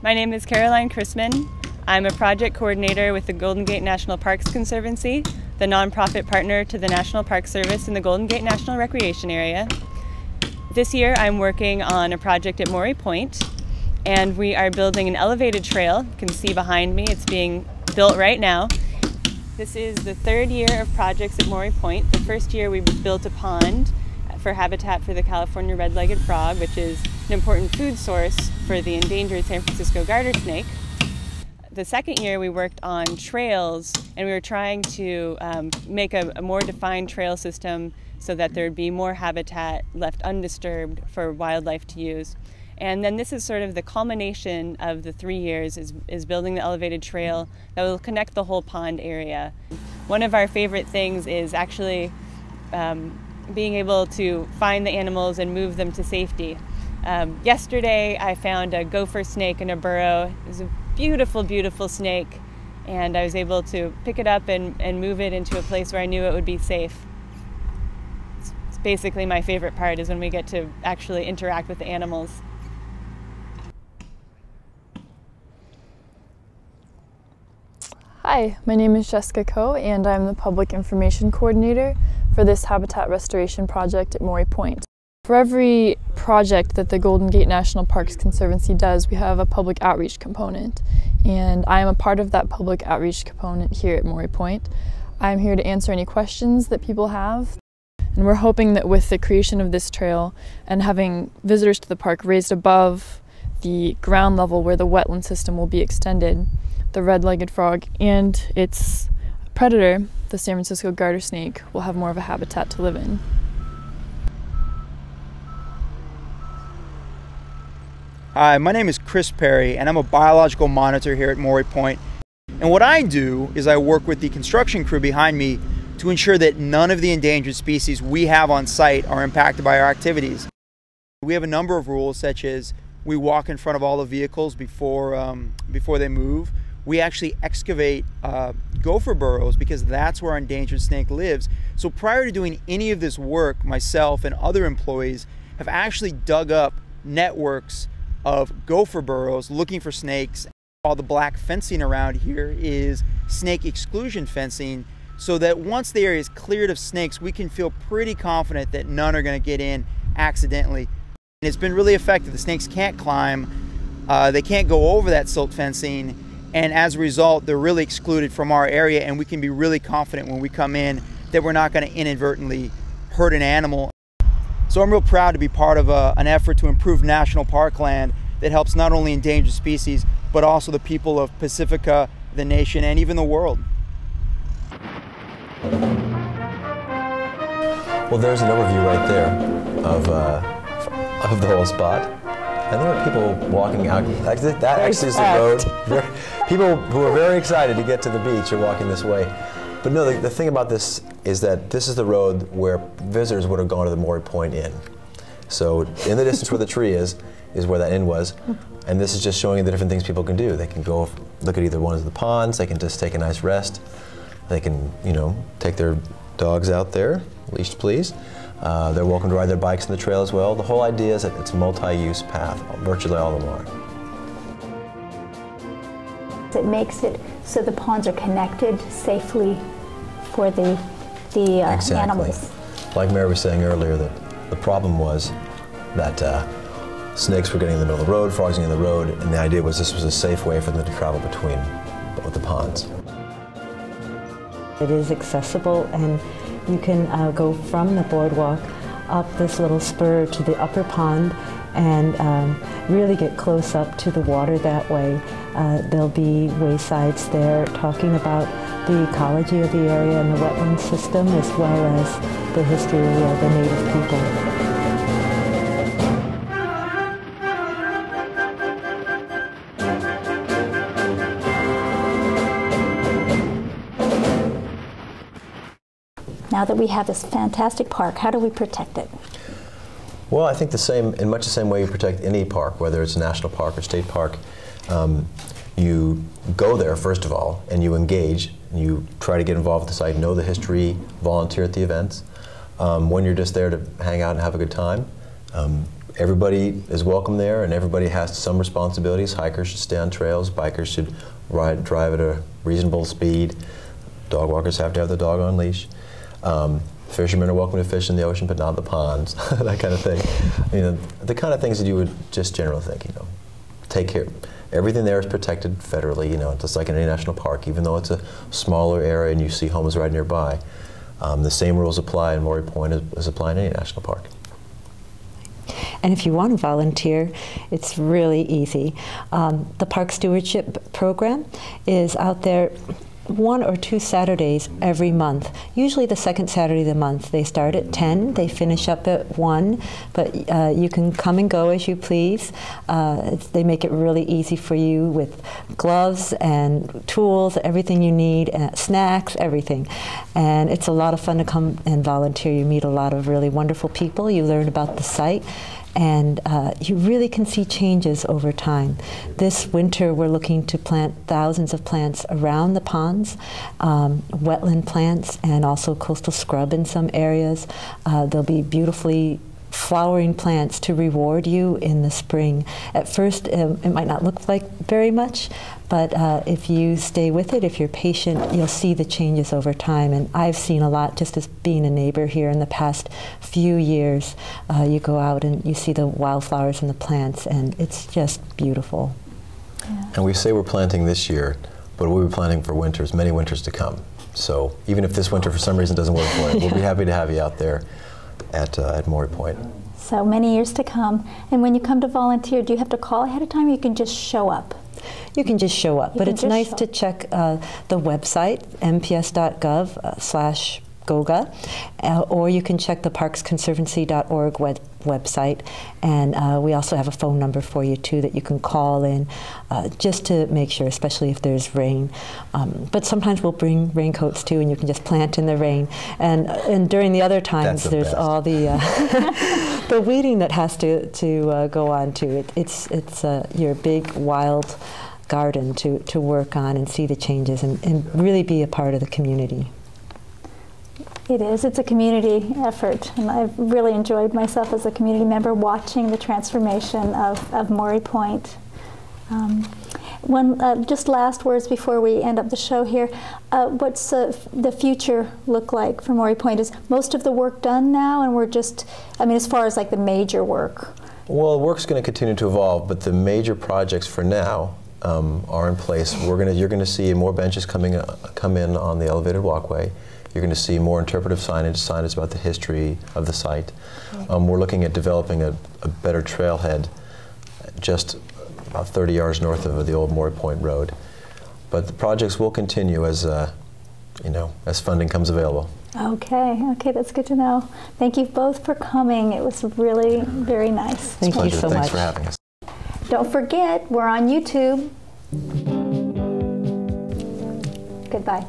My name is Caroline Chrisman. I'm a project coordinator with the Golden Gate National Parks Conservancy, the nonprofit partner to the National Park Service in the Golden Gate National Recreation Area. This year I'm working on a project at Mori Point, and we are building an elevated trail. You can see behind me, it's being built right now. This is the third year of projects at Mori Point. The first year we built a pond for habitat for the California red-legged frog, which is an important food source for the endangered San Francisco garter snake. The second year we worked on trails, and we were trying to make a more defined trail system so that there would be more habitat left undisturbed for wildlife to use. And then this is sort of the culmination of the 3 years, is building the elevated trail that will connect the whole pond area. One of our favorite things is actually being able to find the animals and move them to safety. Yesterday I found a gopher snake in a burrow. It was a beautiful, beautiful snake, and I was able to pick it up and move it into a place where I knew it would be safe. It's basically my favorite part, is when we get to actually interact with the animals. Hi, my name is Jessica Coe, and I'm the Public Information Coordinator for this habitat restoration project at Mori Point. For every project that the Golden Gate National Parks Conservancy does, we have a public outreach component, and I am a part of that public outreach component here at Mori Point. I'm here to answer any questions that people have, and we're hoping that with the creation of this trail and having visitors to the park raised above the ground level where the wetland system will be extended, the red-legged frog and its predator, the San Francisco garter snake, will have more of a habitat to live in. Hi, my name is Chris Perry, and I'm a biological monitor here at Mori Point. And what I do is I work with the construction crew behind me to ensure that none of the endangered species we have on site are impacted by our activities. We have a number of rules, such as we walk in front of all the vehicles before they move. We actually excavate gopher burrows because that's where our endangered snake lives. So prior to doing any of this work, myself and other employees have actually dug up networks of gopher burrows looking for snakes. All the black fencing around here is snake exclusion fencing, so that once the area is cleared of snakes, we can feel pretty confident that none are going to get in accidentally. And it's been really effective. The snakes can't climb, they can't go over that silt fencing, and as a result, they're really excluded from our area, and we can be really confident when we come in that we're not going to inadvertently hurt an animal. So I'm real proud to be part of an effort to improve national park land that helps not only endangered species, but also the people of Pacifica, the nation, and even the world. Well, there's an overview right there of the whole spot. And there are people walking out. That actually is the road. People who are very excited to get to the beach are walking this way. But no, the thing about this is that this is the road where visitors would have gone to the Mori Point Inn. So in the distance where the tree is where that inn was. And this is just showing you the different things people can do. They can go look at either one of the ponds, they can just take a nice rest. They can, take their dogs out there, leashed please. They're welcome to ride their bikes on the trail as well. The whole idea is that it's a multi-use path. Virtually all of them are. It makes it so the ponds are connected safely for the Exactly. animals. Like Mary was saying earlier, that the problem was that snakes were getting in the middle of the road, frogs getting in the road, and the idea was this was a safe way for them to travel between both the ponds. It is accessible, and you can go from the boardwalk up this little spur to the upper pond and really get close up to the water that way. There'll be waysides there talking about the ecology of the area and the wetland system, as well as the history of the native people. Now that we have this fantastic park, how do we protect it? Well, I think in much the same way you protect any park, whether it's a national park or state park. You go there, first of all, and you engage, and you try to get involved with the site, know the history, volunteer at the events. When you're just there to hang out and have a good time, Everybody is welcome there, and everybody has some responsibilities. Hikers should stay on trails, bikers should drive at a reasonable speed, dog walkers have to have the dog on leash. Fishermen are welcome to fish in the ocean, but not the ponds, that kind of thing. The kind of things that you would just generally think, take care. Everything there is protected federally, just like in any national park, even though it's a smaller area and you see homes right nearby. The same rules apply in Mori Point as apply in any national park. And if you want to volunteer, it's really easy. The Park Stewardship Program is out there 1 or 2 Saturdays every month. Usually the second Saturday of the month. They start at 10, they finish up at 1, but you can come and go as you please. They make it really easy for you with gloves and tools, everything you need, snacks, everything. And it's a lot of fun to come and volunteer. You meet a lot of really wonderful people, you learn about the site, and you really can see changes over time. This winter we're looking to plant thousands of plants around the ponds, wetland plants, and also coastal scrub in some areas. There'll be beautifully flowering plants to reward you in the spring. At first it might not look like very much, but if you stay with it, if you're patient, you'll see the changes over time. And I've seen a lot just as being a neighbor here in the past few years. You go out and you see the wildflowers and the plants, and it's just beautiful. Yeah. And we say we're planting this year, but we'll be planting for winters, many winters to come. So even if this winter for some reason doesn't work for you, we'll be happy to have you out there at Mori Point. So many years to come. And when you come to volunteer, do you have to call ahead of time, or you can just show up? You can just show up, but it's nice to check the website, mps.gov/GOGA, or you can check the parksconservancy.org website, and we also have a phone number for you too that you can call in just to make sure, especially if there's rain. But sometimes we'll bring raincoats too, and you can just plant in the rain. And during the other times, there's all the the weeding that has to go on too. It's your big wild garden to work on and see the changes and really be a part of the community. It is. It's a community effort, and I've really enjoyed myself as a community member watching the transformation of Mori Point. Just last words before we end up the show here. What's the future look like for Mori Point? Is most of the work done now, and we're just, as far as like the major work? Well, the work's going to continue to evolve, but the major projects for now are in place. You're going to see more benches come in on the elevated walkway. You're going to see more interpretive signage about the history of the site. We're looking at developing a better trailhead just about 30 yards north of the old Mori Point Road. But the projects will continue as funding comes available. Okay, that's good to know. Thank you both for coming. It was really very nice. Thank you so much. Thanks for having us. Don't forget, we're on YouTube. Goodbye.